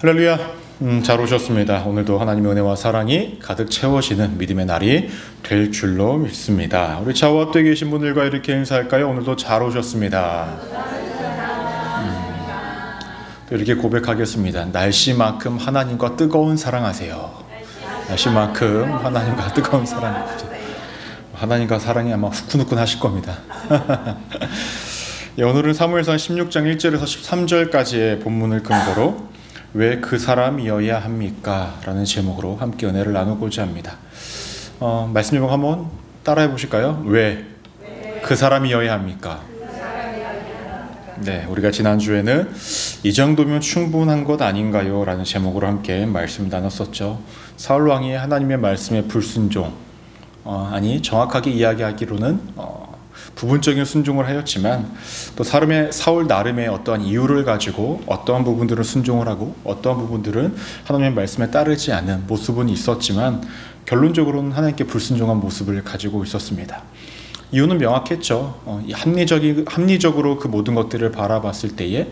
할렐루야. 잘 오셨습니다. 오늘도 하나님의 은혜와 사랑이 가득 채워지는 믿음의 날이 될 줄로 믿습니다. 우리 좌우 앞에 계신 분들과 이렇게 인사할까요? 오늘도 잘 오셨습니다. 또 이렇게 고백하겠습니다. 날씨만큼 하나님과 뜨거운 사랑하세요. 날씨만큼 하나님과 뜨거운 사랑. 하나님과 사랑이 아마 후끈후끈 하실 겁니다. 예, 오늘은 사무엘상 16장 1절에서 13절까지의 본문을 근거로 왜 그 사람이어야 합니까? 라는 제목으로 함께 은혜를 나누고자 합니다. 말씀 제목 한번 따라해 보실까요? 왜 그 사람이어야 합니까? 네, 우리가 지난주에는 이 정도면 충분한 것 아닌가요? 라는 제목으로 함께 말씀 나눴었죠. 사울 왕이 하나님의 말씀에 불순종, 정확하게 이야기하기로는 부분적인 순종을 하였지만 또 사울 나름의 어떠한 이유를 가지고 어떠한 부분들은 순종을 하고 어떠한 부분들은 하나님의 말씀에 따르지 않는 모습은 있었지만 결론적으로는 하나님께 불순종한 모습을 가지고 있었습니다. 이유는 명확했죠. 합리적으로 그 모든 것들을 바라봤을 때에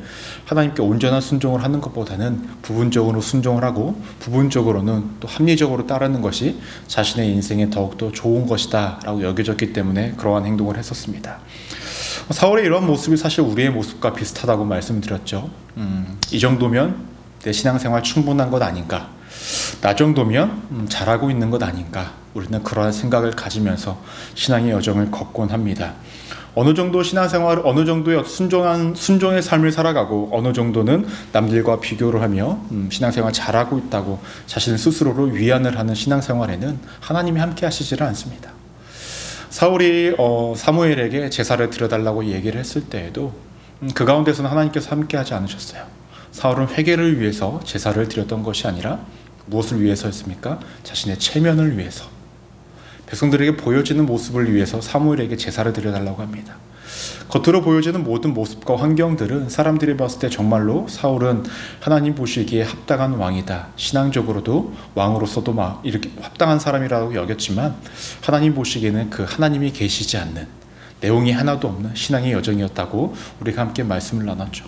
하나님께 온전한 순종을 하는 것보다는 부분적으로 순종을 하고 부분적으로는 또 합리적으로 따르는 것이 자신의 인생에 더욱더 좋은 것이다 라고 여겨졌기 때문에 그러한 행동을 했었습니다. 사울의 이러한 모습이 사실 우리의 모습과 비슷하다고 말씀드렸죠. 이 정도면 내 신앙생활 충분한 것 아닌가, 나 정도면 잘하고 있는 것 아닌가, 우리는 그러한 생각을 가지면서 신앙의 여정을 걷곤 합니다. 어느 정도 신앙생활, 어느 정도의 순종의 삶을 살아가고 어느 정도는 남들과 비교를 하며 신앙생활 잘하고 있다고 자신을 스스로로 위안을 하는 신앙생활에는 하나님이 함께 하시지를 않습니다. 사울이 사무엘에게 제사를 드려달라고 얘기를 했을 때에도 그 가운데서는 하나님께서 함께 하지 않으셨어요. 사울은 회개를 위해서 제사를 드렸던 것이 아니라 무엇을 위해서였습니까? 자신의 체면을 위해서, 백성들에게 보여지는 모습을 위해서 사무엘에게 제사를 드려달라고 합니다. 겉으로 보여지는 모든 모습과 환경들은 사람들이 봤을 때 정말로 사울은 하나님 보시기에 합당한 왕이다, 신앙적으로도 왕으로서도 이렇게 합당한 사람이라고 여겼지만 하나님 보시기에는 그 하나님이 계시지 않는, 내용이 하나도 없는 신앙의 여정이었다고 우리가 함께 말씀을 나눴죠.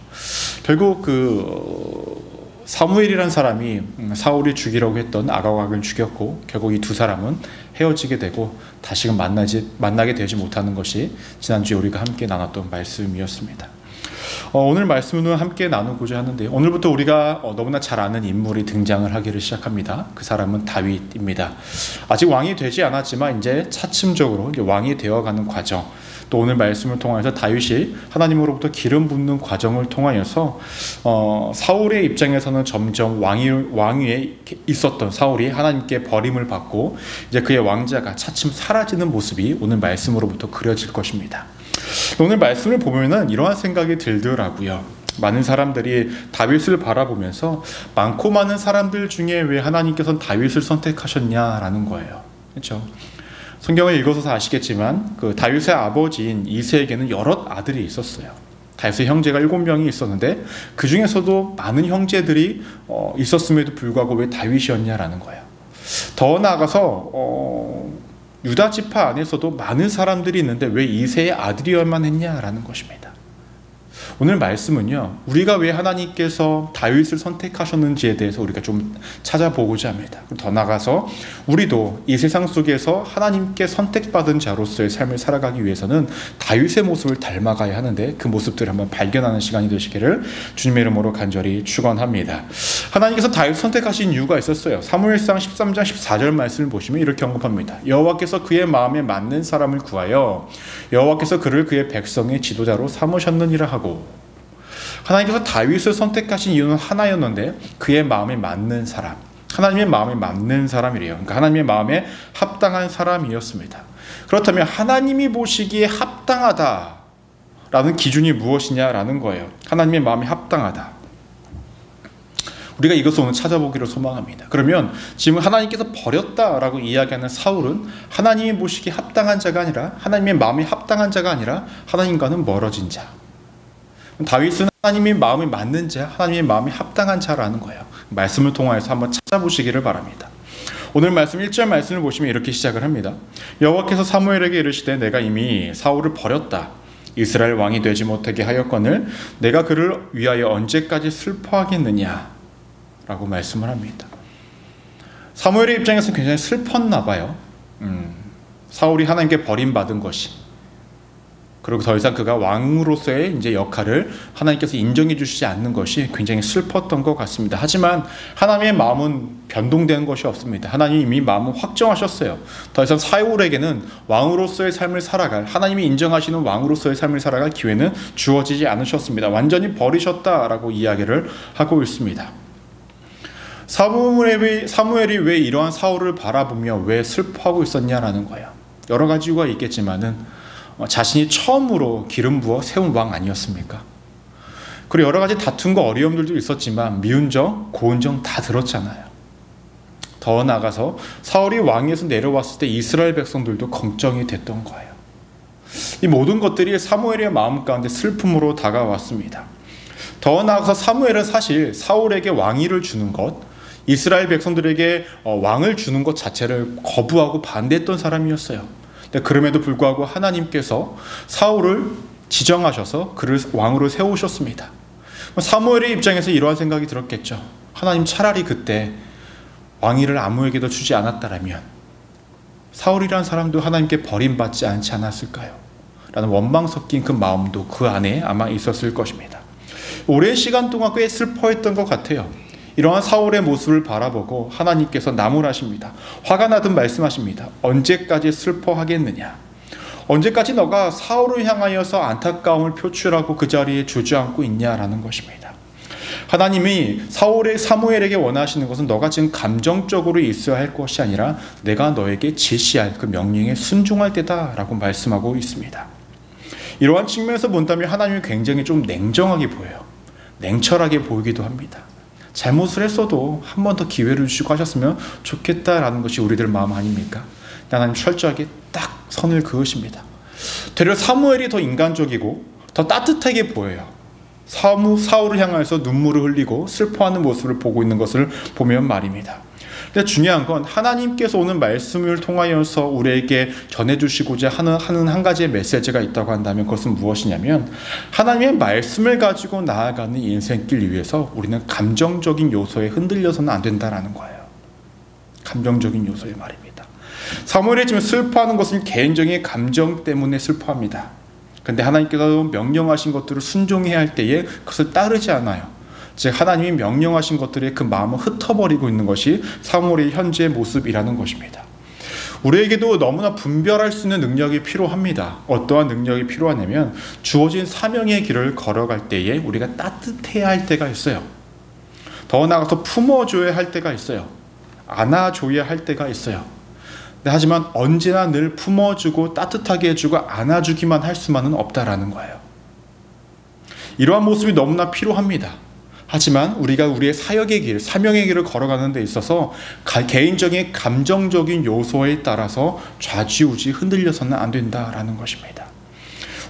결국 사무엘이란 사람이 사울이 죽이려고 했던 아가각을 죽였고 결국 이 두 사람은 헤어지게 되고 다시금 만나게 되지 못하는 것이 지난주에 우리가 함께 나눴던 말씀이었습니다. 오늘 말씀은 함께 나누고자 하는데요. 오늘부터 우리가 너무나 잘 아는 인물이 등장을 하기를 시작합니다. 그 사람은 다윗입니다. 아직 왕이 되지 않았지만 이제 차츰적으로 왕이 되어가는 과정, 또 오늘 말씀을 통해서 다윗이 하나님으로부터 기름 붓는 과정을 통하여서 사울의 입장에서는 점점 왕위에 있었던 사울이 하나님께 버림을 받고 이제 그의 왕자가 차츰 사라지는 모습이 오늘 말씀으로부터 그려질 것입니다. 오늘 말씀을 보면은 이러한 생각이 들더라고요. 많은 사람들이 다윗을 바라보면서 많고 많은 사람들 중에 왜 하나님께서는 다윗을 선택하셨냐라는 거예요. 그렇죠? 성경을 읽어서 아시겠지만 그 다윗의 아버지인 이새에게는 여러 아들이 있었어요. 다윗의 형제가 7명이 있었는데 그 중에서도 많은 형제들이 있었음에도 불구하고 왜 다윗이었냐라는 거예요. 더 나아가서 유다 지파 안에서도 많은 사람들이 있는데 왜 이새의 아들이어야만 했냐라는 것입니다. 오늘 말씀은요, 우리가 왜 하나님께서 다윗을 선택하셨는지에 대해서 우리가 좀 찾아보고자 합니다. 더 나아가서 우리도 이 세상 속에서 하나님께 선택받은 자로서의 삶을 살아가기 위해서는 다윗의 모습을 닮아가야 하는데 그 모습들을 한번 발견하는 시간이 되시기를 주님의 이름으로 간절히 축원합니다. 하나님께서 다윗을 선택하신 이유가 있었어요. 사무엘상 13장 14절 말씀을 보시면 이렇게 언급합니다. 여호와께서 그의 마음에 맞는 사람을 구하여 여호와께서 그를 그의 백성의 지도자로 삼으셨느니라 하고, 하나님께서 다윗을 선택하신 이유는 하나였는데 그의 마음에 맞는 사람, 하나님의 마음에 맞는 사람이래요. 그러니까 하나님의 마음에 합당한 사람이었습니다. 그렇다면 하나님이 보시기에 합당하다라는 기준이 무엇이냐라는 거예요. 하나님의 마음에 합당하다. 우리가 이것을 오늘 찾아보기를 소망합니다. 그러면 지금 하나님께서 버렸다라고 이야기하는 사울은 하나님이 보시기에 합당한 자가 아니라, 하나님의 마음에 합당한 자가 아니라 하나님과는 멀어진 자. 다윗은 하나님의 마음에 맞는 자, 하나님의 마음에 합당한 자라는 거예요. 말씀을 통해서 한번 찾아보시기를 바랍니다. 오늘 말씀 1절 말씀을 보시면 이렇게 시작을 합니다. 여호와께서 사무엘에게 이르시되 내가 이미 사울을 버렸다. 이스라엘 왕이 되지 못하게 하였거늘 내가 그를 위하여 언제까지 슬퍼하겠느냐. 라고 말씀을 합니다. 사무엘의 입장에서는 굉장히 슬펐나 봐요. 사울이 하나님께 버림받은 것이, 그리고 더 이상 그가 왕으로서의 이제 역할을 하나님께서 인정해 주시지 않는 것이 굉장히 슬펐던 것 같습니다. 하지만 하나님의 마음은 변동되는 것이 없습니다. 하나님이 이미 마음을 확정하셨어요. 더 이상 사울에게는 왕으로서의 삶을 살아갈, 하나님이 인정하시는 왕으로서의 삶을 살아갈 기회는 주어지지 않으셨습니다. 완전히 버리셨다라고 이야기를 하고 있습니다. 사무엘이 왜 이러한 사울을 바라보며 왜 슬퍼하고 있었냐라는 거예요. 여러 가지 이유가 있겠지만은 자신이 처음으로 기름 부어 세운 왕 아니었습니까? 그리고 여러 가지 다툼과 어려움들도 있었지만 미운 정, 고운 정 다 들었잖아요. 더 나아가서 사울이 왕위에서 내려왔을 때 이스라엘 백성들도 걱정이 됐던 거예요. 이 모든 것들이 사무엘의 마음 가운데 슬픔으로 다가왔습니다. 더 나아가서 사무엘은 사실 사울에게 왕위를 주는 것, 이스라엘 백성들에게 왕을 주는 것 자체를 거부하고 반대했던 사람이었어요. 그럼에도 불구하고 하나님께서 사울을 지정하셔서 그를 왕으로 세우셨습니다. 사무엘의 입장에서 이러한 생각이 들었겠죠. 하나님, 차라리 그때 왕위를 아무에게도 주지 않았다라면 사울이라는 사람도 하나님께 버림받지 않지 않았을까요? 라는 원망 섞인 그 마음도 그 안에 아마 있었을 것입니다. 오랜 시간 동안 꽤 슬퍼했던 것 같아요. 이러한 사울의 모습을 바라보고 하나님께서 나무라십니다. 화가 나듯 말씀하십니다. 언제까지 슬퍼하겠느냐? 언제까지 너가 사울을 향하여서 안타까움을 표출하고 그 자리에 주저앉고 있냐라는 것입니다. 하나님이 사무엘에게 원하시는 것은 너가 지금 감정적으로 있어야 할 것이 아니라 내가 너에게 지시할 그 명령에 순종할 때다라고 말씀하고 있습니다. 이러한 측면에서 본다면 하나님이 굉장히 좀 냉정하게 보여요. 냉철하게 보이기도 합니다. 잘못을 했어도 한 번 더 기회를 주시고 하셨으면 좋겠다라는 것이 우리들 마음 아닙니까? 하나님 철저하게 딱 선을 그으십니다. 되려 사무엘이 더 인간적이고 더 따뜻하게 보여요. 사울을 향해서 눈물을 흘리고 슬퍼하는 모습을 보고 있는 것을 보면 말입니다. 근데 중요한 건 하나님께서 오늘 말씀을 통하여서 우리에게 전해주시고자 하는 한 가지의 메시지가 있다고 한다면 그것은 무엇이냐면 하나님의 말씀을 가지고 나아가는 인생길 위해서 우리는 감정적인 요소에 흔들려서는 안 된다라는 거예요. 감정적인 요소의 말입니다. 사무엘이 지금 슬퍼하는 것은 개인적인 감정 때문에 슬퍼합니다. 그런데 하나님께서 명령하신 것들을 순종해야 할 때에 그것을 따르지 않아요. 즉 하나님이 명령하신 것들의 그 마음을 흩어버리고 있는 것이 사무엘의 현재의 모습이라는 것입니다. 우리에게도 너무나 분별할 수 있는 능력이 필요합니다. 어떠한 능력이 필요하냐면 주어진 사명의 길을 걸어갈 때에 우리가 따뜻해야 할 때가 있어요. 더 나아가서 품어줘야 할 때가 있어요. 안아줘야 할 때가 있어요. 하지만 언제나 늘 품어주고 따뜻하게 해주고 안아주기만 할 수만은 없다라는 거예요. 이러한 모습이 너무나 필요합니다. 하지만 우리가 우리의 사역의 길, 사명의 길을 걸어가는 데 있어서 개인적인 감정적인 요소에 따라서 좌지우지 흔들려서는 안 된다라는 것입니다.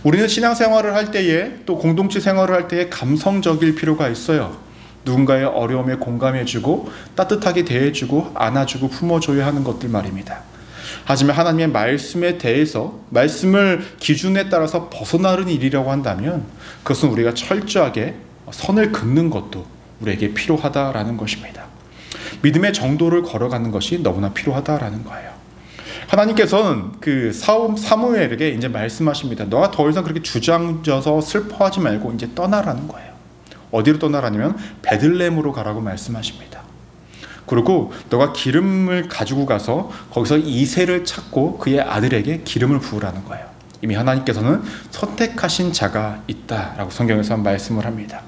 우리는 신앙생활을 할 때에 또 공동체 생활을 할 때에 감성적일 필요가 있어요. 누군가의 어려움에 공감해주고 따뜻하게 대해주고 안아주고 품어줘야 하는 것들 말입니다. 하지만 하나님의 말씀에 대해서 말씀을 기준에 따라서 벗어나는 일이라고 한다면 그것은 우리가 철저하게 선을 긋는 것도 우리에게 필요하다라는 것입니다. 믿음의 정도를 걸어가는 것이 너무나 필요하다라는 거예요. 하나님께서는 그 사무엘에게 이제 말씀하십니다. 너가 더 이상 그렇게 주저앉아서 슬퍼하지 말고 이제 떠나라는 거예요. 어디로 떠나라냐면 베들레헴으로 가라고 말씀하십니다. 그리고 너가 기름을 가지고 가서 거기서 이새를 찾고 그의 아들에게 기름을 부으라는 거예요. 이미 하나님께서는 선택하신 자가 있다라고 성경에서 말씀을 합니다.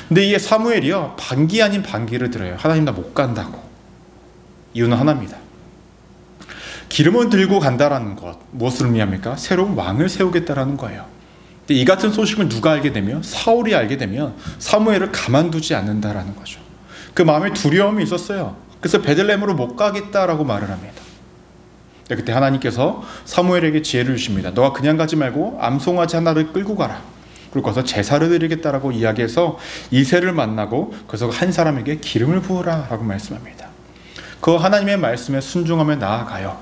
근데 이게 사무엘이요 반기 아닌 반기를 들어요. 하나님 나 못 간다고. 이유는 하나입니다. 기름을 들고 간다라는 것 무엇을 의미합니까? 새로운 왕을 세우겠다라는 거예요. 근데 이 같은 소식을 누가 알게 되면 사울이 알게 되면 사무엘을 가만두지 않는다라는 거죠. 그 마음에 두려움이 있었어요. 그래서 베들레헴으로 못 가겠다라고 말을 합니다. 그때 하나님께서 사무엘에게 지혜를 주십니다. 너가 그냥 가지 말고 암송아지 하나를 끌고 가라. 그리고 거기서 제사를 드리겠다라고 이야기해서 이새를 만나고 그래서 한 사람에게 기름을 부으라 라고 말씀합니다. 그 하나님의 말씀에 순종하며 나아가요.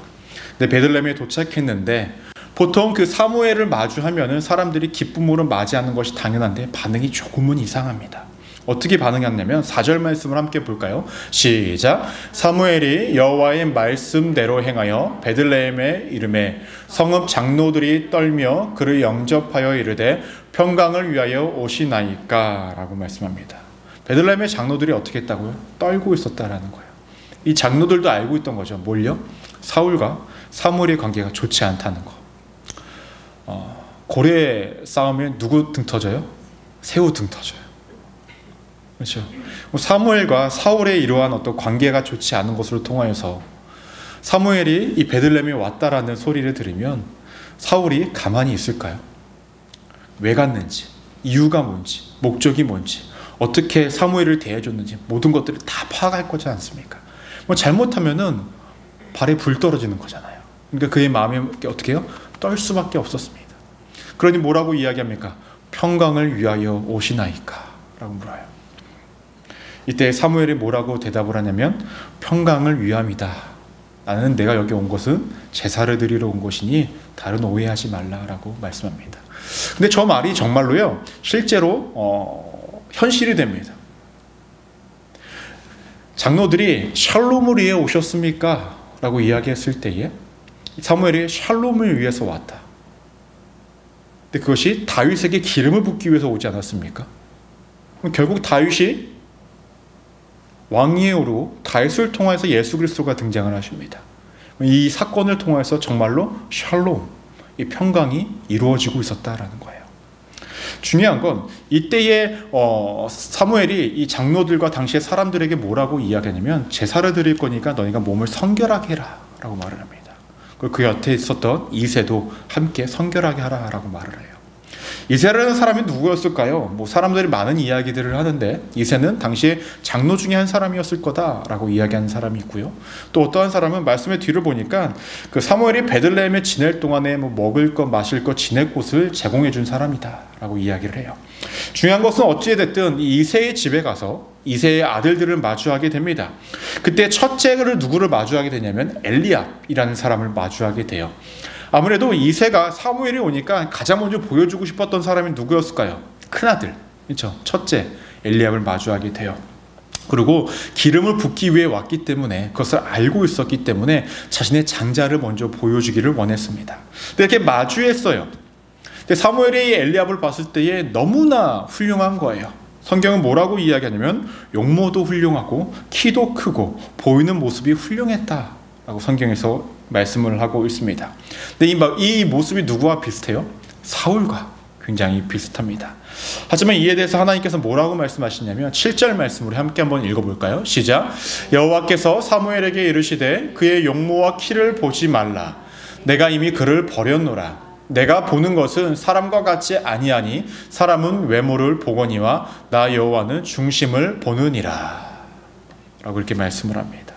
근데 베들레헴에 도착했는데 보통 그 사무엘을 마주하면은 사람들이 기쁨으로 맞이하는 것이 당연한데 반응이 조금은 이상합니다. 어떻게 반응했냐면 4절 말씀을 함께 볼까요? 시작. 사무엘이 여호와의 말씀대로 행하여 베들레헴에 이르매 성읍 장로들이 떨며 그를 영접하여 이르되 평강을 위하여 오시나이까 라고 말씀합니다. 베들레헴의 장로들이 어떻게 했다고요? 떨고 있었다라는 거예요. 이 장로들도 알고 있던 거죠. 뭘요? 사울과 사무엘의 관계가 좋지 않다는 거. 고래 싸우면 누구 등 터져요? 새우 등 터져요. 그렇죠. 사무엘과 사울의 이러한 어떤 관계가 좋지 않은 것을 통하여서 사무엘이 이 베들레헴에 왔다라는 소리를 들으면 사울이 가만히 있을까요? 왜 갔는지, 이유가 뭔지, 목적이 뭔지, 어떻게 사무엘을 대해줬는지 모든 것들을 다 파악할 거지 않습니까? 잘못하면은 발에 불 떨어지는 거잖아요. 그러니까 그의 마음이 어떻게 해요? 떨 수밖에 없었습니다. 그러니 뭐라고 이야기합니까? 평강을 위하여 오시나이까? 라고 물어요. 이때 사무엘이 뭐라고 대답을 하냐면 평강을 위함이다. 나는 내가 여기 온 것은 제사를 드리러 온 것이니 다른 오해하지 말라라고 말씀합니다. 근데 저 말이 정말로요, 실제로 현실이 됩니다. 장로들이 샬롬을 위해 오셨습니까? 라고 이야기했을 때에 사무엘이 샬롬을 위해서 왔다. 근데 그것이 다윗에게 기름을 붓기 위해서 오지 않았습니까? 결국 다윗이 왕위로 다윗을 통해서 예수 그리스도가 등장을 하십니다. 이 사건을 통해서 정말로 샬롬, 이 평강이 이루어지고 있었다라는 거예요. 중요한 건 이때의 사무엘이 이 장로들과 당시의 사람들에게 뭐라고 이야기하냐면 제사를 드릴 거니까 너희가 몸을 성결하게 해라 라고 말을 합니다. 그리고 그 곁에 있었던 이새도 함께 성결하게 하라 라고 말을 해요. 이새라는 사람이 누구였을까요? 사람들이 많은 이야기들을 하는데 이새는 당시에 장로 중에 한 사람이었을 거다라고 이야기하는 사람이 있고요. 또 어떠한 사람은 말씀의 뒤를 보니까 그 사무엘이 베들레헴에 지낼 동안에 먹을 것 마실 것 지낼 곳을 제공해 준 사람이다라고 이야기를 해요. 중요한 것은 어찌됐든 이새의 집에 가서 이새의 아들들을 마주하게 됩니다. 그때 첫째를 누구를 마주하게 되냐면 엘리압이라는 사람을 마주하게 돼요. 아무래도 이새가 사무엘이 오니까 가장 먼저 보여주고 싶었던 사람이 누구였을까요? 큰아들, 그렇죠? 첫째 엘리압을 마주하게 돼요. 그리고 기름을 붓기 위해 왔기 때문에 그것을 알고 있었기 때문에 자신의 장자를 먼저 보여주기를 원했습니다. 이렇게 마주했어요. 근데 사무엘이 엘리압을 봤을 때에 너무나 훌륭한 거예요. 성경은 뭐라고 이야기하냐면 용모도 훌륭하고 키도 크고 보이는 모습이 훌륭했다라고 성경에서 말씀을 하고 있습니다. 근데 이 모습이 누구와 비슷해요? 사울과 굉장히 비슷합니다. 하지만 이에 대해서 하나님께서 뭐라고 말씀하시냐면 7절 말씀으로 함께 한번 읽어볼까요? 시작. 여호와께서 사무엘에게 이르시되 그의 용모와 키를 보지 말라. 내가 이미 그를 버렸노라. 내가 보는 것은 사람과 같지 아니하니 사람은 외모를 보거니와 나 여호와는 중심을 보느니라 라고 이렇게 말씀을 합니다.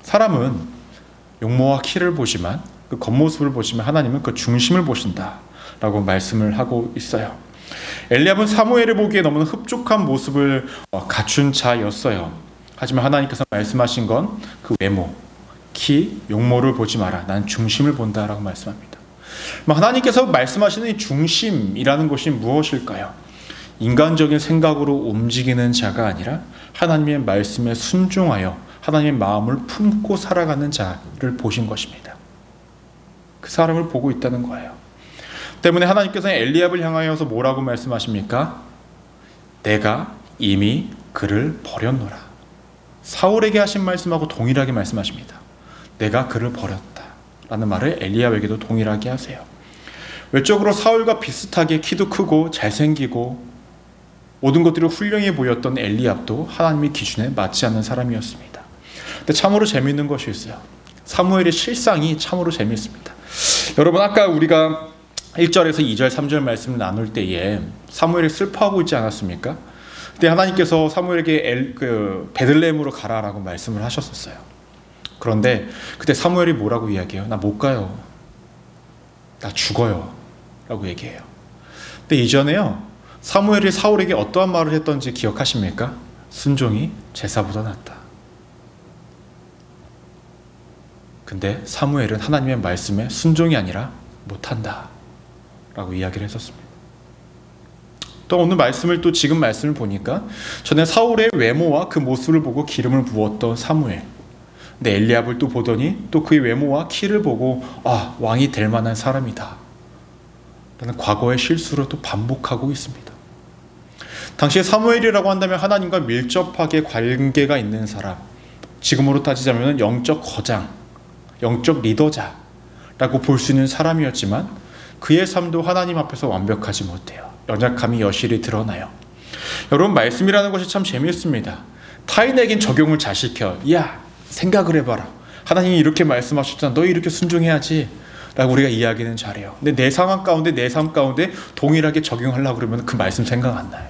사람은 용모와 키를 보지만 그 겉모습을 보지만 하나님은 그 중심을 보신다 라고 말씀을 하고 있어요. 엘리압은 사무엘을 보기에 너무나 흡족한 모습을 갖춘 자였어요. 하지만 하나님께서 말씀하신 건 그 외모, 키, 용모를 보지 마라. 난 중심을 본다 라고 말씀합니다. 하나님께서 말씀하시는 이 중심이라는 것이 무엇일까요? 인간적인 생각으로 움직이는 자가 아니라 하나님의 말씀에 순종하여 하나님의 마음을 품고 살아가는 자를 보신 것입니다. 그 사람을 보고 있다는 거예요. 때문에 하나님께서는 엘리압을 향하여서 뭐라고 말씀하십니까? 내가 이미 그를 버렸노라. 사울에게 하신 말씀하고 동일하게 말씀하십니다. 내가 그를 버렸다 라는 말을 엘리압에게도 동일하게 하세요. 외적으로 사울과 비슷하게 키도 크고 잘생기고 모든 것들이 훌륭해 보였던 엘리압도 하나님의 기준에 맞지 않는 사람이었습니다. 근데 참으로 재미있는 것이 있어요. 사무엘의 실상이 참으로 재미있습니다. 여러분, 아까 우리가 1절에서 2절, 3절 말씀을 나눌 때에 사무엘이 슬퍼하고 있지 않았습니까? 그때 하나님께서 사무엘에게 베들레헴으로 가라라고 말씀을 하셨었어요. 그런데 그때 사무엘이 뭐라고 이야기해요? 나 못 가요. 나 죽어요. 라고 얘기해요. 근데 이전에요, 사무엘이 사울에게 어떠한 말을 했던지 기억하십니까? 순종이 제사보다 낫다. 근데 사무엘은 하나님의 말씀에 순종이 아니라 못한다 라고 이야기를 했었습니다. 또 오늘 말씀을 또 지금 말씀을 보니까 전에 사울의 외모와 그 모습을 보고 기름을 부었던 사무엘, 근데 엘리압을 또 보더니 또 그의 외모와 키를 보고 아, 왕이 될 만한 사람이다 라는 과거의 실수를 또 반복하고 있습니다. 당시에 사무엘이라고 한다면 하나님과 밀접하게 관계가 있는 사람, 지금으로 따지자면 영적 거장, 영적 리더자라고 볼 수 있는 사람이었지만 그의 삶도 하나님 앞에서 완벽하지 못해요. 연약함이 여실히 드러나요. 여러분, 말씀이라는 것이 참 재미있습니다. 타인에겐 적용을 잘 시켜. 야, 생각을 해봐라. 하나님이 이렇게 말씀하셨잖아. 너 이렇게 순종해야지 라고 우리가 이야기는 잘해요. 근데 내 상황 가운데, 내 삶 가운데 동일하게 적용하려고 그러면 그 말씀 생각 안 나요.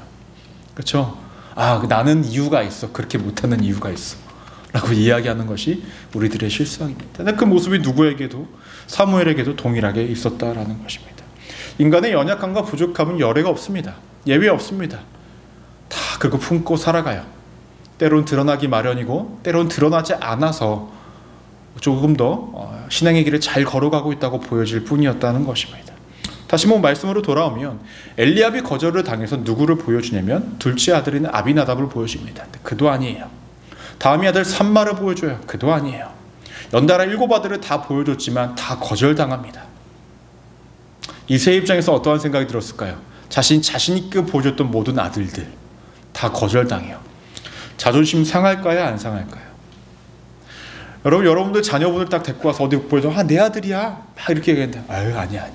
그렇죠? 아, 나는 이유가 있어. 그렇게 못하는 이유가 있어 라고 이야기하는 것이 우리들의 실상입니다. 근데 그 모습이 누구에게도, 사무엘에게도 동일하게 있었다라는 것입니다. 인간의 연약함과 부족함은 열애가 없습니다. 예외 없습니다. 다 그거 품고 살아가요. 때론 드러나기 마련이고 때론 드러나지 않아서 조금 더 신앙의 길을 잘 걸어가고 있다고 보여질 뿐이었다는 것입니다. 다시 한번 말씀으로 돌아오면 엘리압이 거절을 당해서 누구를 보여주냐면 둘째 아들인 아비나답을 보여줍니다. 그도 아니에요. 다음이 아들 삼마를 보여줘요. 그도 아니에요. 연달아 7아들을 다 보여줬지만 다 거절당합니다. 이세 입장에서 어떠한 생각이 들었을까요? 자신 있게 보여줬던 모든 아들들 다 거절당해요. 자존심 상할까요? 안 상할까요? 여러분들 자녀분을 딱 데리고 와서 어디 보여줘. 아, 내 아들이야. 막 이렇게 얘기했는데 아유, 아니야.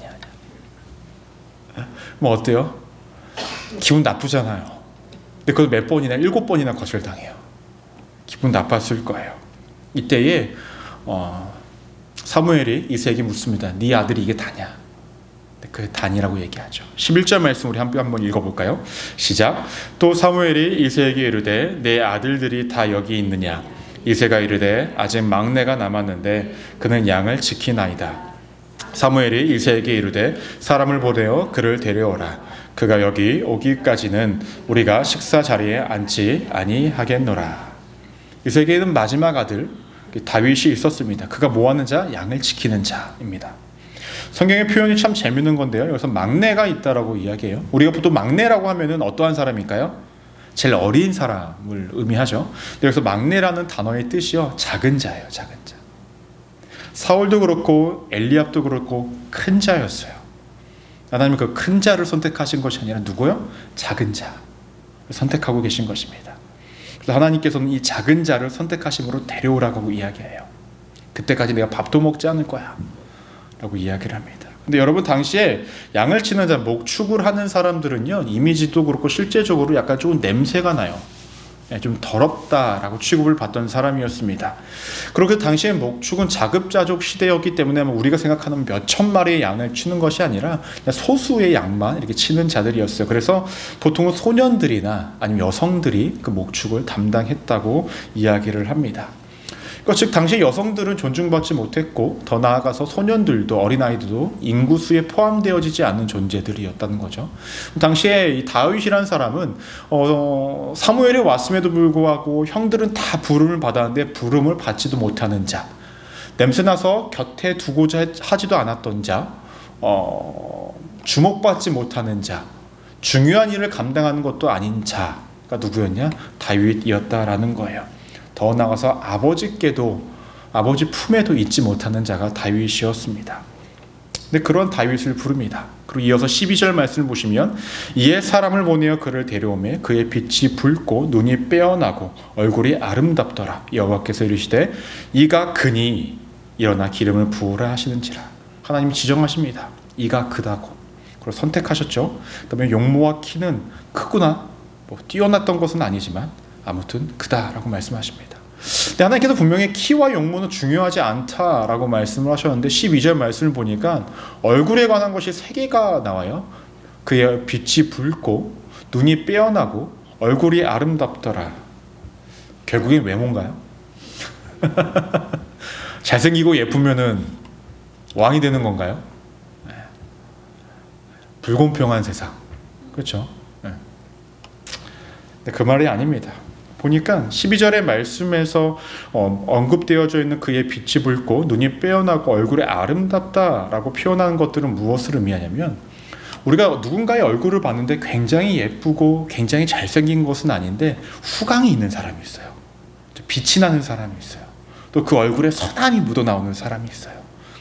뭐 어때요? 기분 나쁘잖아요. 근데 그걸 몇 번이나 7번이나 거절당해요. 기분 나빴을 거예요. 이때에 사무엘이 이새에게 묻습니다. 네 아들이 이게 다냐? 그 단이라고 얘기하죠. 11절 말씀 우리 한번 읽어볼까요? 시작. 또 사무엘이 이새에게 이르되 내 아들들이 다 여기 있느냐? 이새가 이르되 아직 막내가 남았는데 그는 양을 지키나이다. 사무엘이 이새에게 이르되 사람을 보내어 그를 데려오라. 그가 여기 오기까지는 우리가 식사 자리에 앉지 아니하겠노라. 이새에게는 마지막 아들 다윗이 있었습니다. 그가 뭐하는 자? 양을 지키는 자입니다. 성경의 표현이 참 재밌는 건데요. 여기서 막내가 있다라고 이야기해요. 우리가 보통 막내라고 하면은 어떠한 사람일까요? 제일 어린 사람을 의미하죠. 여기서 막내라는 단어의 뜻이요, 작은 자예요. 작은 자. 사울도 그렇고 엘리압도 그렇고 큰 자였어요. 하나님은 그 큰 자를 선택하신 것이 아니라 누구요? 작은 자를 선택하고 계신 것입니다. 그래서 하나님께서는 이 작은 자를 선택하심으로 데려오라고 이야기해요. 그때까지 내가 밥도 먹지 않을 거야 라고 이야기를 합니다. 근데 여러분, 당시에 양을 치는 자, 목축을 하는 사람들은요, 이미지도 그렇고 실제적으로 약간 조금 냄새가 나요. 좀 더럽다라고 취급을 받던 사람이었습니다. 그리고 그 당시에 목축은 자급자족 시대였기 때문에 우리가 생각하는 몇 천 마리의 양을 치는 것이 아니라 그냥 소수의 양만 이렇게 치는 자들이었어요. 그래서 보통은 소년들이나 아니면 여성들이 그 목축을 담당했다고 이야기를 합니다. 즉 당시 여성들은 존중받지 못했고 더 나아가서 소년들도, 어린아이들도 인구수에 포함되어지지 않는 존재들이었다는 거죠. 당시에 이 다윗이라는 사람은 사무엘이 왔음에도 불구하고 형들은 다 부름을 받았는데 부름을 받지도 못하는 자, 냄새나서 곁에 두고자 하지도 않았던 자, 주목받지 못하는 자, 중요한 일을 감당하는 것도 아닌 자가 누구였냐? 다윗이었다라는 거예요. 더 나아가서 아버지께도, 아버지 품에도 있지 못하는 자가 다윗이었습니다. 근데 그런 다윗을 부릅니다. 그리고 이어서 12절 말씀을 보시면 이에 사람을 보내어 그를 데려오매 그의 빛이 붉고 눈이 빼어나고 얼굴이 아름답더라. 여호와께서 이르시되 이가 그니 일어나 기름을 부으라 하시는지라. 하나님이 지정하십니다. 이가 그다고. 그걸 선택하셨죠. 그다음에 용모와 키는 크구나. 뛰어났던 것은 아니지만 아무튼 그다라고 말씀하십니다. 근데 하나님께서 분명히 키와 용모는 중요하지 않다라고 말씀을 하셨는데 12절 말씀을 보니까 얼굴에 관한 것이 3개가 나와요. 그의 빛이 붉고 눈이 빼어나고 얼굴이 아름답더라. 결국엔 외모인가요? 잘생기고 예쁘면은 왕이 되는 건가요? 불공평한 세상, 그렇죠? 근데 그 말이 아닙니다. 보니까 12절의 말씀에서 언급되어져 있는 그의 빛이 붉고 눈이 빼어나고 얼굴에 아름답다라고 표현하는 것들은 무엇을 의미하냐면 우리가 누군가의 얼굴을 봤는데 굉장히 예쁘고 굉장히 잘생긴 것은 아닌데 후광이 있는 사람이 있어요. 빛이 나는 사람이 있어요. 또 그 얼굴에 선함이 묻어나오는 사람이 있어요.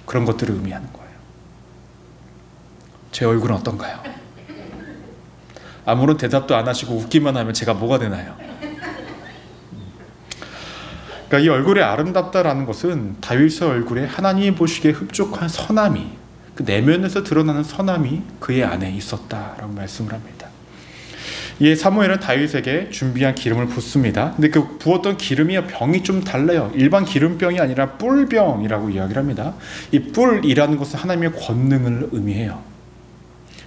그런 것들을 의미하는 거예요. 제 얼굴은 어떤가요? 아무런 대답도 안 하시고 웃기만 하면 제가 뭐가 되나요? 그러니까 이 얼굴이 아름답다라는 것은 다윗의 얼굴에 하나님이 보시기에 흡족한 선함이, 그 내면에서 드러나는 선함이 그의 안에 있었다라고 말씀을 합니다. 이에 사무엘은 다윗에게 준비한 기름을 붓습니다. 근데 그 부었던 기름이 병이 좀 달라요. 일반 기름병이 아니라 뿔병이라고 이야기를 합니다. 이 뿔이라는 것은 하나님의 권능을 의미해요.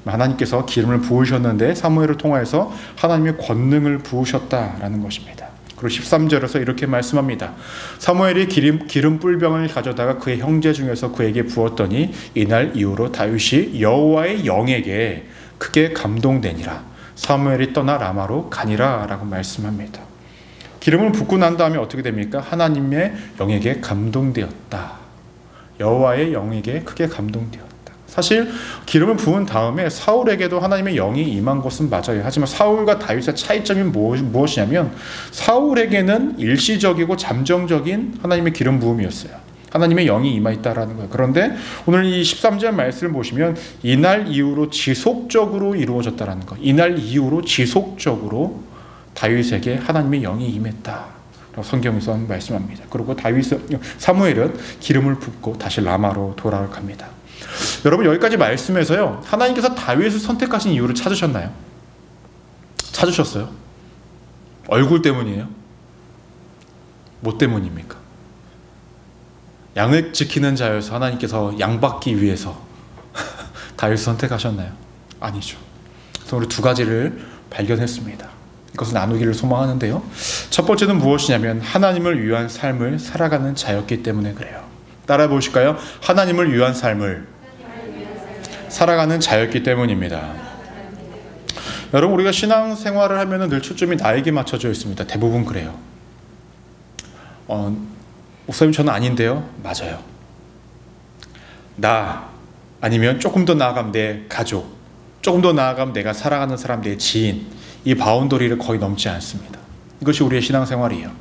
하나님께서 기름을 부으셨는데 사무엘을 통하여서 하나님의 권능을 부으셨다라는 것입니다. 그리고 13절에서 이렇게 말씀합니다. 사무엘이 기름 뿔병을 가져다가 그의 형제 중에서 그에게 부었더니 이날 이후로 다윗이 여호와의 영에게 크게 감동되니라. 사무엘이 떠나 라마로 가니라 라고 말씀합니다. 기름을 붓고 난 다음에 어떻게 됩니까? 하나님의 영에게 감동되었다. 여호와의 영에게 크게 감동되었다. 사실 기름을 부은 다음에 사울에게도 하나님의 영이 임한 것은 맞아요. 하지만 사울과 다윗의 차이점이 무엇이냐면 사울에게는 일시적이고 잠정적인 하나님의 기름 부음이었어요. 하나님의 영이 임하 있다라는 거예요. 그런데 오늘 이 13절 말씀을 보시면 이날 이후로 지속적으로 이루어졌다라는 거. 이날 이후로 지속적으로 다윗에게 하나님의 영이 임했다. 성경에서 말씀합니다. 그리고 사무엘은 기름을 붓고 다시 라마로 돌아갑니다. 여러분 여기까지 말씀해서요, 하나님께서 다윗을 선택하신 이유를 찾으셨나요? 찾으셨어요? 얼굴 때문이에요? 뭐 때문입니까? 양을 지키는 자여서 하나님께서 양받기 위해서 다윗을 선택하셨나요? 아니죠. 그래서 우리 두 가지를 발견했습니다. 이것을 나누기를 소망하는데요, 첫 번째는 무엇이냐면 하나님을 위한 삶을 살아가는 자였기 때문에 그래요. 따라 보실까요? 하나님을 위한 삶을 살아가는 자였기 때문입니다. 여러분 우리가 신앙생활을 하면 늘 초점이 나에게 맞춰져 있습니다. 대부분 그래요. 목사님 저는 아닌데요. 맞아요. 나 아니면 조금 더 나아가면 내 가족, 조금 더 나아가면 내가 사랑하는 사람, 내 지인, 이 바운더리를 거의 넘지 않습니다. 이것이 우리의 신앙생활이에요.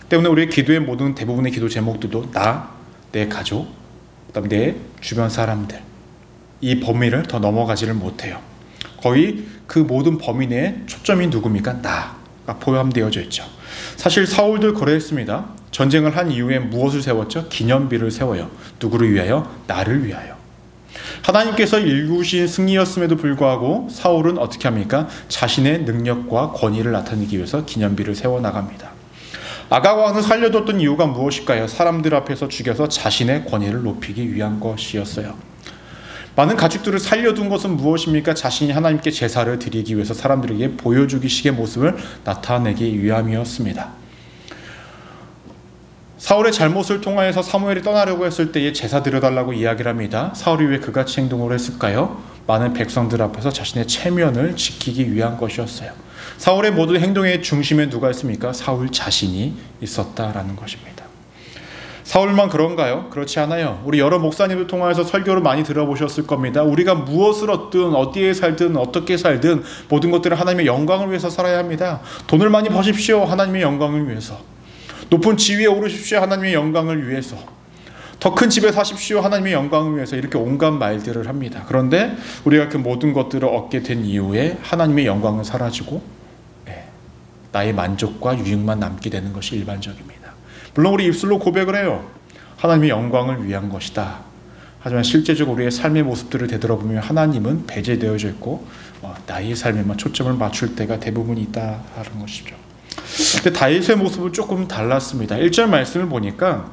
때문에 우리의 기도의 모든 대부분의 기도 제목들도 나, 내 가족, 그다음에 내 주변 사람들, 이 범위를 더 넘어가지를 못해요. 거의 그 모든 범위 내에 초점이 누굽니까? 나가 포함되어져 있죠. 사실 사울도 그랬습니다. 전쟁을 한 이후에 무엇을 세웠죠? 기념비를 세워요. 누구를 위하여? 나를 위하여. 하나님께서 일구신 승리였음에도 불구하고 사울은 어떻게 합니까? 자신의 능력과 권위를 나타내기 위해서 기념비를 세워나갑니다. 아각 왕을 살려뒀던 이유가 무엇일까요? 사람들 앞에서 죽여서 자신의 권위를 높이기 위한 것이었어요. 많은 가축들을 살려둔 것은 무엇입니까? 자신이 하나님께 제사를 드리기 위해서 사람들에게 보여주기식의 모습을 나타내기 위함이었습니다. 사울의 잘못을 통하여서 사무엘이 떠나려고 했을 때에 제사 드려달라고 이야기를 합니다. 사울이 왜 그같이 행동을 했을까요? 많은 백성들 앞에서 자신의 체면을 지키기 위한 것이었어요. 사울의 모든 행동의 중심에 누가 있습니까? 사울 자신이 있었다라는 것입니다. 사울만 그런가요? 그렇지 않아요. 우리 여러 목사님을 통해서 설교를 많이 들어보셨을 겁니다. 우리가 무엇을 얻든 어디에 살든 어떻게 살든 모든 것들을 하나님의 영광을 위해서 살아야 합니다. 돈을 많이 버십시오. 하나님의 영광을 위해서. 높은 지위에 오르십시오. 하나님의 영광을 위해서. 더 큰 집에 사십시오. 하나님의 영광을 위해서. 이렇게 온갖 말들을 합니다. 그런데 우리가 그 모든 것들을 얻게 된 이후에 하나님의 영광은 사라지고 나의 만족과 유익만 남게 되는 것이 일반적입니다. 물론 우리 입술로 고백을 해요. 하나님의 영광을 위한 것이다. 하지만 실제적으로 우리의 삶의 모습들을 되돌아보면 하나님은 배제되어져 있고 나의 삶에만 초점을 맞출 때가 대부분 있다는 것이죠. 근데 다윗의 모습은 조금 달랐습니다. 1절 말씀을 보니까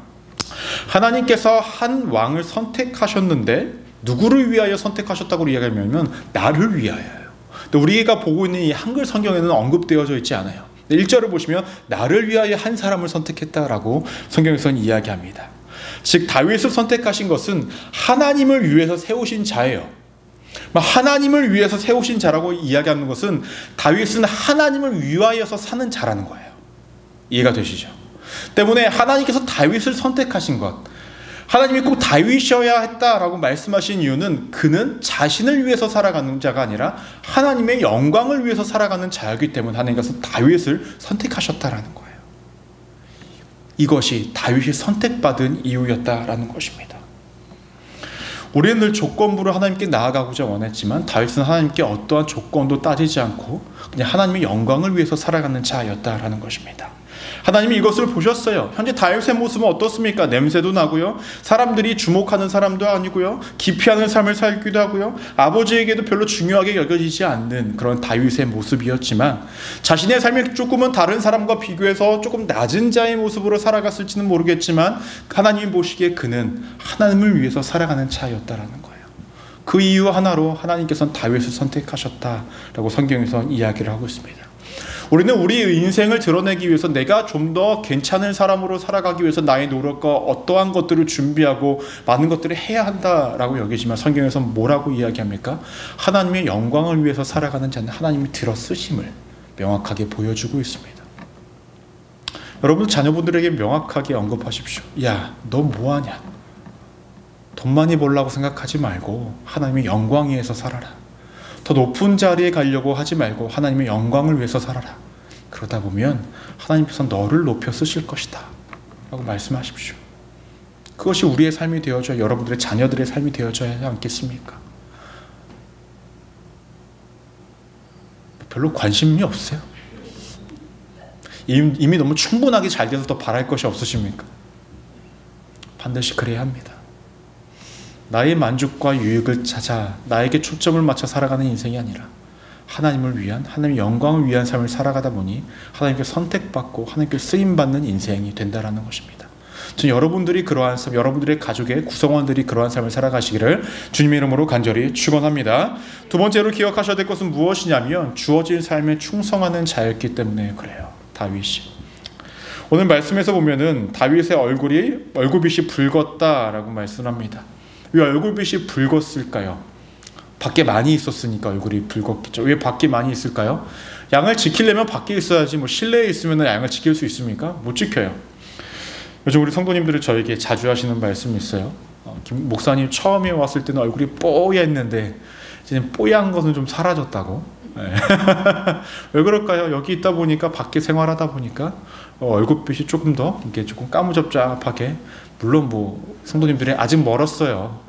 하나님께서 한 왕을 선택하셨는데 누구를 위하여 선택하셨다고 이야기하면 나를 위하여요. 근데 우리가 보고 있는 이 한글 성경에는 언급되어져 있지 않아요. 1절을 보시면 나를 위하여 한 사람을 선택했다라고 성경에서는 이야기합니다. 즉 다윗을 선택하신 것은 하나님을 위해서 세우신 자예요. 하나님을 위해서 세우신 자라고 이야기하는 것은 다윗은 하나님을 위하여서 사는 자라는 거예요. 이해가 되시죠? 때문에 하나님께서 다윗을 선택하신 것, 하나님이 꼭 다윗이어야 했다라고 말씀하신 이유는 그는 자신을 위해서 살아가는 자가 아니라 하나님의 영광을 위해서 살아가는 자였기 때문에 하나님께서 다윗을 선택하셨다라는 거예요. 이것이 다윗이 선택받은 이유였다라는 것입니다. 우리는 늘 조건부로 하나님께 나아가고자 원했지만 다윗은 하나님께 어떠한 조건도 따지지 않고 그냥 하나님의 영광을 위해서 살아가는 자였다라는 것입니다. 하나님이 이것을 보셨어요. 현재 다윗의 모습은 어떻습니까? 냄새도 나고요, 사람들이 주목하는 사람도 아니고요, 기피하는 삶을 살기도 하고요, 아버지에게도 별로 중요하게 여겨지지 않는 그런 다윗의 모습이었지만 자신의 삶이 조금은 다른 사람과 비교해서 조금 낮은 자의 모습으로 살아갔을지는 모르겠지만 하나님이 보시기에 그는 하나님을 위해서 살아가는 자였다라는 거예요. 그 이유 하나로 하나님께서는 다윗을 선택하셨다라고 성경에서 이야기를 하고 있습니다. 우리는 우리의 인생을 드러내기 위해서 내가 좀 더 괜찮은 사람으로 살아가기 위해서 나의 노력과 어떠한 것들을 준비하고 많은 것들을 해야 한다라고 여기지만 성경에서 뭐라고 이야기합니까? 하나님의 영광을 위해서 살아가는 자는 하나님이 들어쓰심을 명확하게 보여주고 있습니다. 여러분 자녀분들에게 명확하게 언급하십시오. 야, 너 뭐하냐? 돈 많이 벌라고 생각하지 말고 하나님의 영광 위해서 살아라. 더 높은 자리에 가려고 하지 말고 하나님의 영광을 위해서 살아라. 그러다 보면 하나님께서 너를 높여 쓰실 것이다 라고 말씀하십시오. 그것이 우리의 삶이 되어줘야, 여러분들의 자녀들의 삶이 되어줘야 하지 않겠습니까? 별로 관심이 없어요. 이미 너무 충분하게 잘 돼서 더 바랄 것이 없으십니까? 반드시 그래야 합니다. 나의 만족과 유익을 찾아 나에게 초점을 맞춰 살아가는 인생이 아니라 하나님을 위한, 하나님의 영광을 위한 삶을 살아가다 보니 하나님께 선택받고 하나님께 쓰임받는 인생이 된다는 것입니다. 저는 여러분들이 그러한 삶, 여러분들의 가족의 구성원들이 그러한 삶을 살아가시기를 주님의 이름으로 간절히 축원합니다. 두 번째로 기억하셔야 될 것은 무엇이냐면 주어진 삶에 충성하는 자였기 때문에 그래요. 다윗이. 오늘 말씀에서 보면은 다윗의 얼굴빛이 붉었다라고 말씀합니다. 왜 얼굴빛이 붉었을까요? 밖에 많이 있었으니까 얼굴이 붉었겠죠. 왜 밖에 많이 있을까요? 양을 지키려면 밖에 있어야지 뭐 실내에 있으면 양을 지킬 수 있습니까? 못 지켜요. 요즘 우리 성도님들이 저에게 자주 하시는 말씀이 있어요. 김 목사님 처음에 왔을 때는 얼굴이 뽀얗는데 이제 뽀얀 것은 좀 사라졌다고. 네. 왜 그럴까요? 여기 있다 보니까, 밖에 생활하다 보니까 얼굴빛이 조금 더 이게 조금 까무잡잡하게, 물론 뭐 성도님들이 아직 멀었어요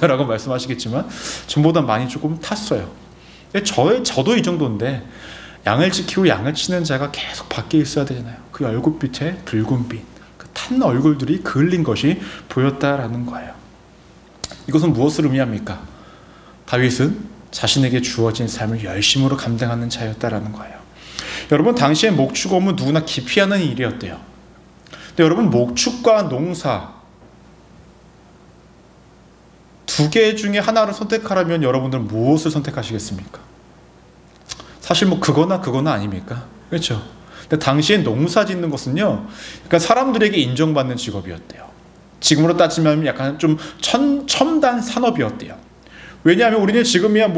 라고 말씀하시겠지만 전보다 많이 조금 탔어요. 저도 이 정도인데 양을 지키고 양을 치는 자가 계속 밖에 있어야 되잖아요. 그 얼굴빛에 붉은 빛, 그 탄 얼굴들이 그을린 것이 보였다라는 거예요. 이것은 무엇을 의미합니까? 다윗은 자신에게 주어진 삶을 열심으로 감당하는 자였다라는 거예요. 여러분, 당시에 목축업은 누구나 기피하는 일이었대요. 근데 여러분, 목축과 농사 두 개 중에 하나를 선택하라면 여러분들은 무엇을 선택하시겠습니까? 사실 뭐 그거나 아닙니까? 그렇죠? 근데 당시에 농사 짓는 것은요, 그러니까 사람들에게 인정받는 직업이었대요. 지금으로 따지면 약간 좀 첨단 산업이었대요. 왜냐하면 우리는 지금이야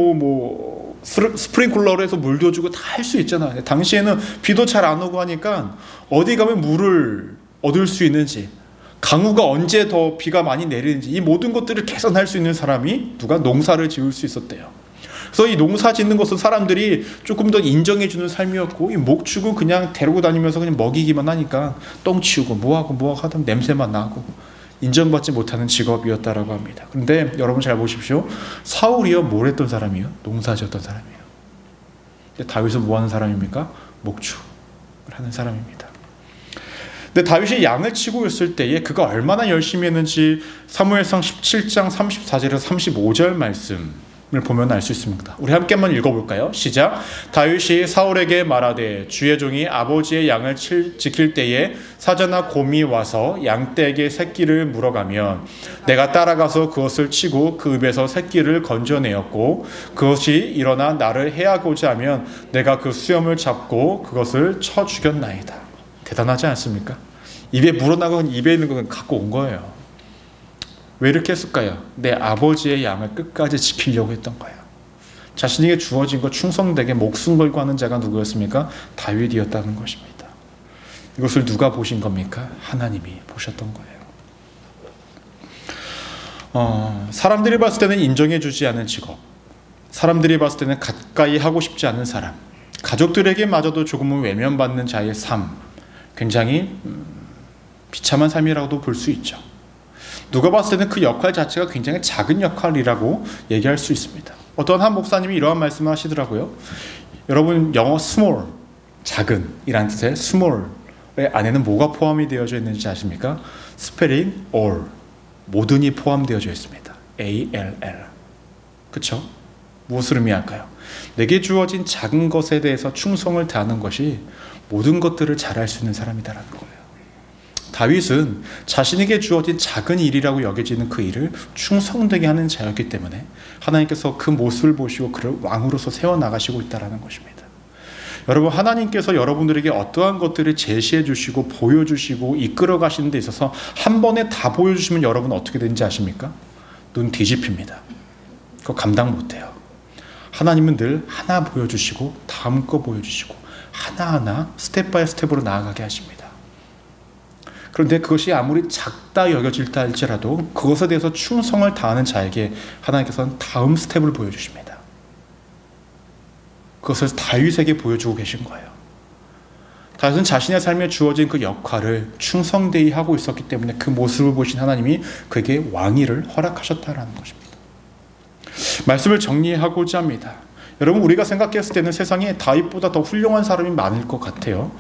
스프링클러로 해서 물도 주고 다 할 수 있잖아요. 당시에는 비도 잘 안 오고 하니까 어디 가면 물을 얻을 수 있는지, 강우가 언제 더 비가 많이 내리는지, 이 모든 것들을 계산할 수 있는 사람이 누가 농사를 지을 수 있었대요. 그래서 이 농사 짓는 것은 사람들이 조금 더 인정해주는 삶이었고, 이 목축은 그냥 데리고 다니면서 그냥 먹이기만 하니까 똥 치우고 뭐하고 하다 냄새만 나고 인정받지 못하는 직업이었다라고 합니다. 그런데 여러분 잘 보십시오. 사울이요, 뭘 했던 사람이요? 농사 지었던 사람이에요. 근데 다윗은 뭐 하는 사람입니까? 목축을 하는 사람입니다. 근데 다윗이 양을 치고 있을 때에 그가 얼마나 열심히 했는지 사무엘상 17장 34절에서 35절 말씀을 보면 알 수 있습니다. 우리 함께 한번 읽어볼까요? 시작. 다윗이 사울에게 말하되 주의 종이 아버지의 양을 지킬 때에 사자나 곰이 와서 양떼에게 새끼를 물어가면 내가 따라가서 그것을 치고 그 입에서 새끼를 건져내었고, 그것이 일어나 나를 해하고자 하면 내가 그 수염을 잡고 그것을 쳐 죽였나이다. 대단하지 않습니까? 입에 물어나고 입에 있는 건 갖고 온 거예요. 왜 이렇게 했을까요? 내 아버지의 양을 끝까지 지키려고 했던 거예요. 자신에게 주어진 것 충성되게 목숨 걸고 하는 자가 누구였습니까? 다윗이었다는 것입니다. 이것을 누가 보신 겁니까? 하나님이 보셨던 거예요. 사람들이 봤을 때는 인정해주지 않은 직업, 사람들이 봤을 때는 가까이 하고 싶지 않은 사람, 가족들에게마저도 조금은 외면받는 자의 삶, 굉장히 비참한 삶이라고도 볼 수 있죠. 누가 봤을 때는 그 역할 자체가 굉장히 작은 역할이라고 얘기할 수 있습니다. 어떤 한 목사님이 이러한 말씀을 하시더라고요. 여러분, 영어 small, 작은 이라는 뜻의 small의 안에는 뭐가 포함이 되어져 있는지 아십니까? 스페링 all, 모든이 포함되어져 있습니다. ALL. 그쵸? 무엇을 의미할까요? 내게 주어진 작은 것에 대해서 충성을 다하는 것이 모든 것들을 잘할 수 있는 사람이다라는 거예요. 다윗은 자신에게 주어진 작은 일이라고 여겨지는 그 일을 충성되게 하는 자였기 때문에 하나님께서 그 모습을 보시고 그를 왕으로서 세워나가시고 있다는 것입니다. 여러분, 하나님께서 여러분들에게 어떠한 것들을 제시해 주시고 보여주시고 이끌어 가시는 데 있어서 한 번에 다 보여주시면 여러분 어떻게 되는지 아십니까? 눈 뒤집힙니다. 그거 감당 못해요. 하나님은 늘 하나 보여주시고 다음 거 보여주시고 하나하나 스텝 바이 스텝으로 나아가게 하십니다. 그런데 그것이 아무리 작다 여겨질다 할지라도 그것에 대해서 충성을 다하는 자에게 하나님께서는 다음 스텝을 보여주십니다. 그것을 다윗에게 보여주고 계신 거예요. 다윗은 자신의 삶에 주어진 그 역할을 충성되이 하고 있었기 때문에 그 모습을 보신 하나님이 그에게 왕위를 허락하셨다는 것입니다. 말씀을 정리하고자 합니다. 여러분, 우리가 생각했을 때는 세상에 다윗보다 더 훌륭한 사람이 많을 것 같아요.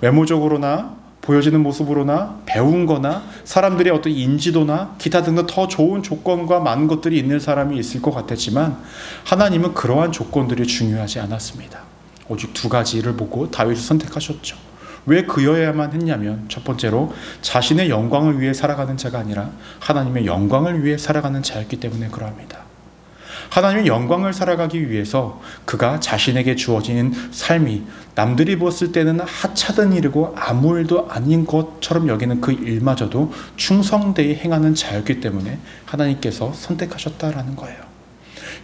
외모적으로나 보여지는 모습으로나 배운 거나 사람들의 어떤 인지도나 기타 등등 더 좋은 조건과 많은 것들이 있는 사람이 있을 것 같았지만 하나님은 그러한 조건들이 중요하지 않았습니다. 오직 두 가지를 보고 다윗을 선택하셨죠. 왜 그여야만 했냐면 첫 번째로 자신의 영광을 위해 살아가는 자가 아니라 하나님의 영광을 위해 살아가는 자였기 때문에 그러합니다. 하나님의 영광을 살아가기 위해서 그가 자신에게 주어진 삶이 남들이 봤을 때는 하찮은 일이고 아무 일도 아닌 것처럼 여기는 그 일마저도 충성되이 행하는 자였기 때문에 하나님께서 선택하셨다라는 거예요.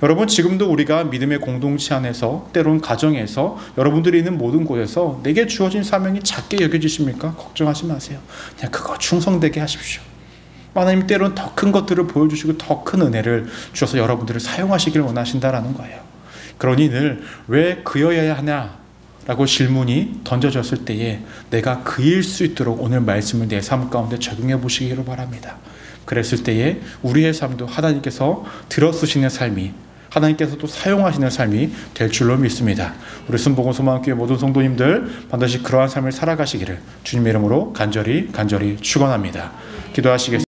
여러분, 지금도 우리가 믿음의 공동체 안에서 때론 가정에서 여러분들이 있는 모든 곳에서 내게 주어진 사명이 작게 여겨지십니까? 걱정하지 마세요. 그냥 그거 충성되게 하십시오. 하나님 때로는 더 큰 것들을 보여주시고 더 큰 은혜를 주셔서 여러분들을 사용하시길 원하신다라는 거예요. 그러니 늘 왜 그여야 하냐라고 질문이 던져졌을 때에 내가 그일 수 있도록 오늘 말씀을 내 삶 가운데 적용해 보시기를 바랍니다. 그랬을 때에 우리의 삶도 하나님께서 들어쓰시는 삶이, 하나님께서 또 사용하시는 삶이 될 줄로 믿습니다. 우리 순복음 소망교회 모든 성도님들 반드시 그러한 삶을 살아가시기를 주님의 이름으로 간절히 축원합니다. 기도하시겠습니다.